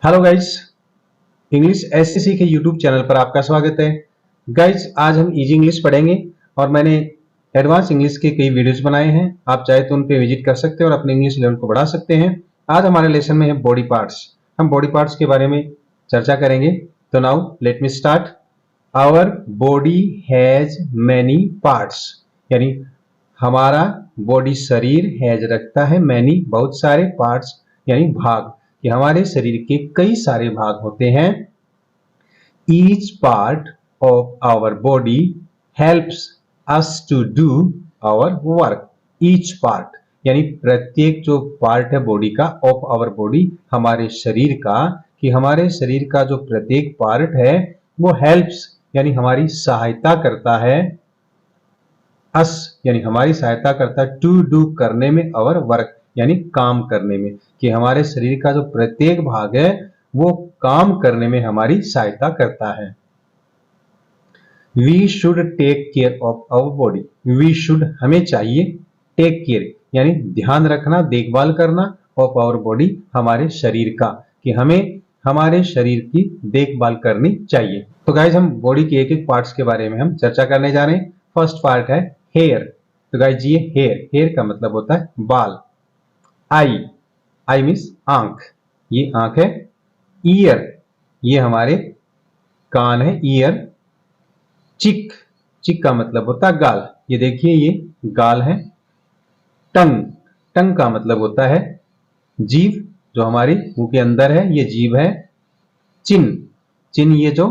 Hello guys, English ऐसे सीखे YouTube channel पर आपका स्वागत है। गाइस, आज हम इजी इंग्लिश पढ़ेंगे और मैंने एडवांस इंग्लिश के कई वीडियोस बनाए हैं। आप चाहे तो उन पे विजिट कर सकते हैं और अपने इंग्लिश लेवल को बढ़ा सकते हैं। आज हमारे लेसन में है बॉडी पार्ट्स। हम बॉडी पार्ट्स के बारे में चर्चा करेंगे। तो now let me start. Our body has many parts, यानी हमारा बॉडी शरीर हैज रखता है मैनी बहुत सारे पार्ट्स, यानी भाग, कि हमारे शरीर के कई सारे भाग होते हैं। Each part of our body helps us to do our work. Each part यानी प्रत्येक जो पार्ट है बॉडी का, ऑफ आवर बॉडी हमारे शरीर का, कि हमारे शरीर का जो प्रत्येक पार्ट है वो हेल्प्स यानी हमारी सहायता करता है, अस यानी हमारी सहायता करता है, टू डू करने में, अवर वर्क यानी काम करने में, कि हमारे शरीर का जो प्रत्येक भाग है वो काम करने में हमारी सहायता करता है। We should take care of our body. We should हमें चाहिए, टेक केयर यानी ध्यान रखना, देखभाल करना, ऑफ आवर बॉडी हमारे शरीर का, कि हमें हमारे शरीर की देखभाल करनी चाहिए। तो गाइज, हम बॉडी के एक एक पार्ट्स के बारे में हम चर्चा करने जा रहे हैं। फर्स्ट पार्ट है हेयर। तो गाइज, ये हेयर, हेयर का मतलब होता है बाल। आई, आई मीन्स आंख, ये आंख है। ईयर, ये हमारे कान है, ईयर। चिक, चिक का मतलब होता है गाल, ये देखिए ये गाल है। टंग, टंग का मतलब होता है जीभ, जो हमारी मुंह के अंदर है, ये जीभ है। चिन, चिन ये जो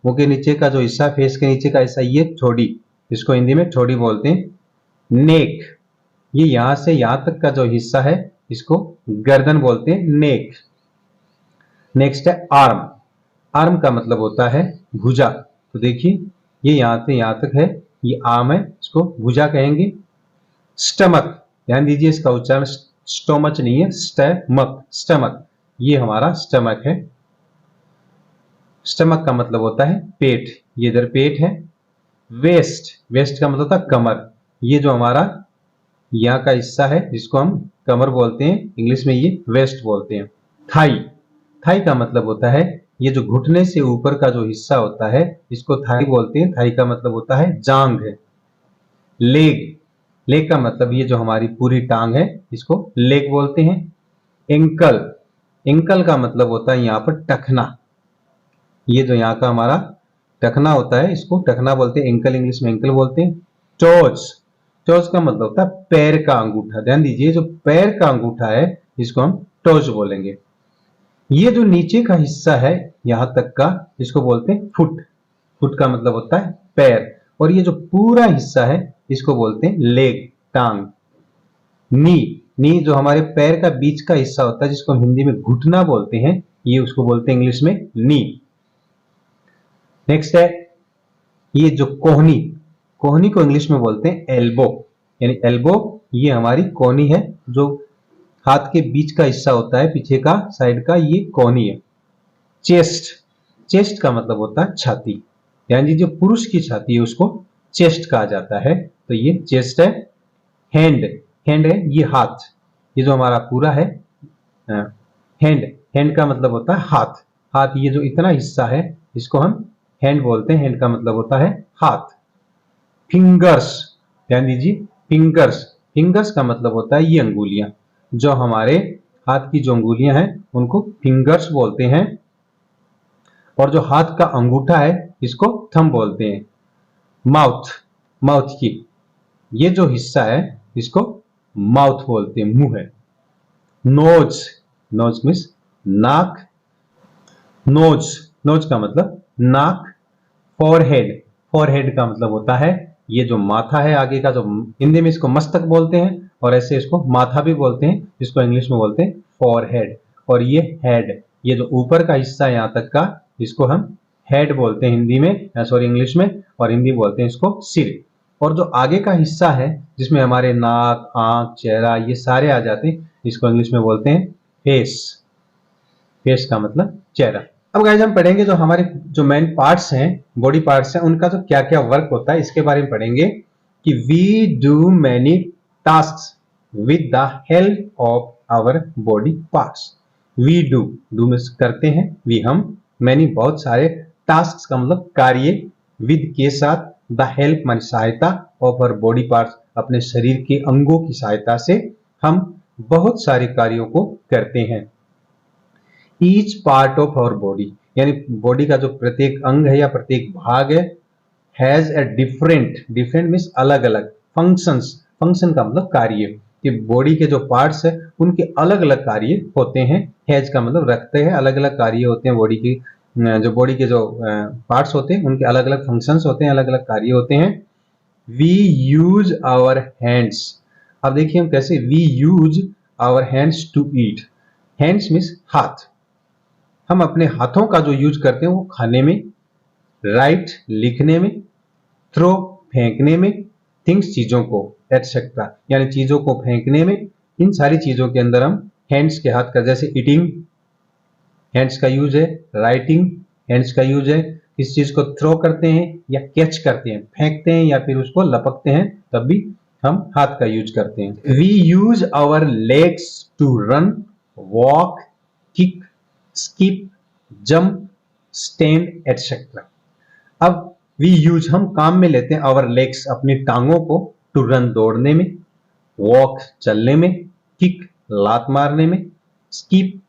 मुंह के नीचे का जो हिस्सा, फेस के नीचे का हिस्सा, ये ठोड़ी, इसको हिंदी में ठोड़ी बोलते हैं। नेक, ये यहां से यहां तक का जो हिस्सा है इसको गर्दन बोलते हैं, नेक। नेक्स्ट है आर्म। आर्म का मतलब होता है भुजा। तो देखिए ये यहां से यहां तक है, ये आर्म है, इसको भुजा कहेंगे। स्टमक, ध्यान दीजिए इसका उच्चारण स्टोमच नहीं है, स्टमक, स्टमक, ये हमारा स्टमक है। स्टमक का मतलब होता है पेट, ये इधर पेट है। वेस्ट, वेस्ट का मतलब होता है कमर, ये जो हमारा यहाँ का हिस्सा है जिसको हम कमर बोलते हैं, इंग्लिश में ये वेस्ट बोलते हैं। थाई, थाई का मतलब होता है ये जो घुटने से ऊपर का जो हिस्सा होता है इसको थाई बोलते हैं। थाई का मतलब होता है जांग है। लेग, लेग का मतलब ये जो हमारी पूरी टांग है इसको लेग बोलते हैं। एंकल, एंकल का मतलब होता है यहाँ पर टखना, ये जो यहाँ का हमारा टखना होता है इसको टखना बोलते हैं, एंकल इंग्लिश में एंकल बोलते हैं। टोज, टोज का मतलब होता है पैर का अंगूठा। ध्यान दीजिए जो पैर का अंगूठा है इसको हम टोज बोलेंगे। ये जो नीचे का हिस्सा है यहां तक का, इसको बोलते हैं फुट। फुट का मतलब होता है पैर, और ये जो पूरा हिस्सा है इसको बोलते हैं लेग, टांग। नी, नी जो हमारे पैर का बीच का हिस्सा होता है जिसको हम हिंदी में घुटना बोलते हैं, ये उसको बोलते हैं इंग्लिश में नी। नेक्स्ट है ये जो कोहनी, कोहनी को इंग्लिश में बोलते हैं एल्बो, यानी एल्बो ये हमारी कोहनी है, जो हाथ के बीच का हिस्सा होता है पीछे का साइड का, ये कोहनी है। चेस्ट, चेस्ट का मतलब होता है छाती, यानी जो पुरुष की छाती है उसको चेस्ट कहा जाता है, तो ये चेस्ट है। हैंड, हैंड है ये हाथ, ये जो हमारा पूरा है हैंड, हैंड का मतलब होता है हाथ, हाथ ये जो इतना हिस्सा है इसको हम हैंड बोलते हैं, हैंड का मतलब होता है हाथ। फिंगर्स, ध्यान दीजिए फिंगर्स, फिंगर्स का मतलब होता है ये अंगुलियां, जो हमारे हाथ की जो अंगुलियां हैं उनको फिंगर्स बोलते हैं, और जो हाथ का अंगूठा है इसको थंब बोलते हैं। माउथ, माउथ की ये जो हिस्सा है इसको माउथ बोलते हैं, मुंह है। नोज, नोज मीन्स नाक, नोज, नोज का मतलब नाक। फोरहेड, फोरहेड का मतलब होता है ये जो माथा है आगे का, जो हिंदी में इसको मस्तक बोलते हैं और ऐसे इसको माथा भी बोलते हैं, इसको इंग्लिश में बोलते हैं फोरहेड। और ये हेड, ये जो ऊपर का हिस्सा है यहाँ तक का, इसको हम हेड बोलते हैं हिंदी में, सॉरी इंग्लिश में, और हिंदी बोलते हैं इसको सिर। और जो आगे का हिस्सा है जिसमें हमारे नाक, आंख, चेहरा ये सारे आ जाते हैं, इसको इंग्लिश में बोलते हैं फेस। फेस का मतलब चेहरा। अब गाइस हम पढ़ेंगे जो हमारे जो मेन पार्ट्स हैं, बॉडी पार्ट्स हैं, उनका जो क्या क्या वर्क होता है इसके बारे में पढ़ेंगे, कि we do many task with the help of our body parts. We do में करते हैं, वी हम, मैनी बहुत सारे, टास्क का मतलब कार्य, विद के साथ, द हेल्प मानी सहायता, ऑफ आवर बॉडी पार्ट्स अपने शरीर के अंगों की सहायता से हम बहुत सारे कार्यों को करते हैं। Each part of our body यानी बॉडी का जो प्रत्येक अंग है या प्रत्येक भाग है, हैज ए डिफरेंट मीन्स अलग अलग, फंक्शन का मतलब कार्य, कि बॉडी के जो पार्ट्स है उनके अलग अलग कार्य होते हैं। हैज का मतलब रखते हैं, अलग अलग कार्य होते हैं बॉडी की, जो बॉडी के जो पार्ट्स होते हैं उनके अलग अलग फंक्शंस होते हैं, अलग अलग कार्य होते हैं। वी यूज आवर हैंड्स, अब देखिए हम कैसे, we use our hands to eat, hands means हाथ, हम अपने हाथों का जो यूज करते हैं वो खाने में, राइट लिखने में, थ्रो फेंकने में, थिंग्स चीजों को, एटसेट्रा यानी चीजों को फेंकने में, इन सारी चीजों के अंदर हम हैंड्स के हाथ का, जैसे ईटिंग हैंड्स का यूज है, राइटिंग हैंड्स का यूज है, किस चीज को थ्रो करते हैं या कैच करते हैं, फेंकते हैं या फिर उसको लपकते हैं, तब भी हम हाथ का यूज करते हैं। We use our legs to run, walk, kick, skip, jump, stand etcetera. अब वी यूज हम काम में लेते हैं आवर लेग्स अपनी टांगों को, टू रन दौड़ने में, वॉक चलने में, किक लात मारने में, स्किप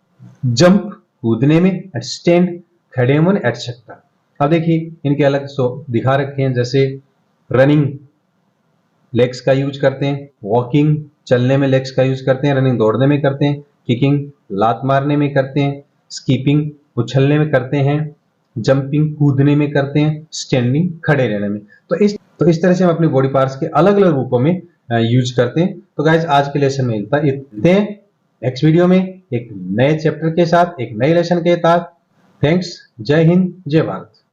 जंप कूदने में, एंड स्टैंड खड़े होने एटसेट्रा। अब देखिए इनके अलग सो दिखा रखे हैं, जैसे रनिंग लेग्स का यूज करते हैं, वॉकिंग चलने में लेग्स का यूज करते हैं, रनिंग दौड़ने में करते हैं, किकिंग लात मारने में करते हैं, स्कीपिंग उछलने में करते हैं, जंपिंग कूदने में करते हैं, स्टैंडिंग खड़े रहने में। तो इस तरह से हम अपने बॉडी पार्ट्स के अलग अलग रूपों में यूज करते हैं। तो गाइज आज के लेसन में इतने हैं, नेक्स्ट वीडियो में एक नए चैप्टर के साथ, एक नए लेसन के साथ। थैंक्स, जय हिंद, जय भारत।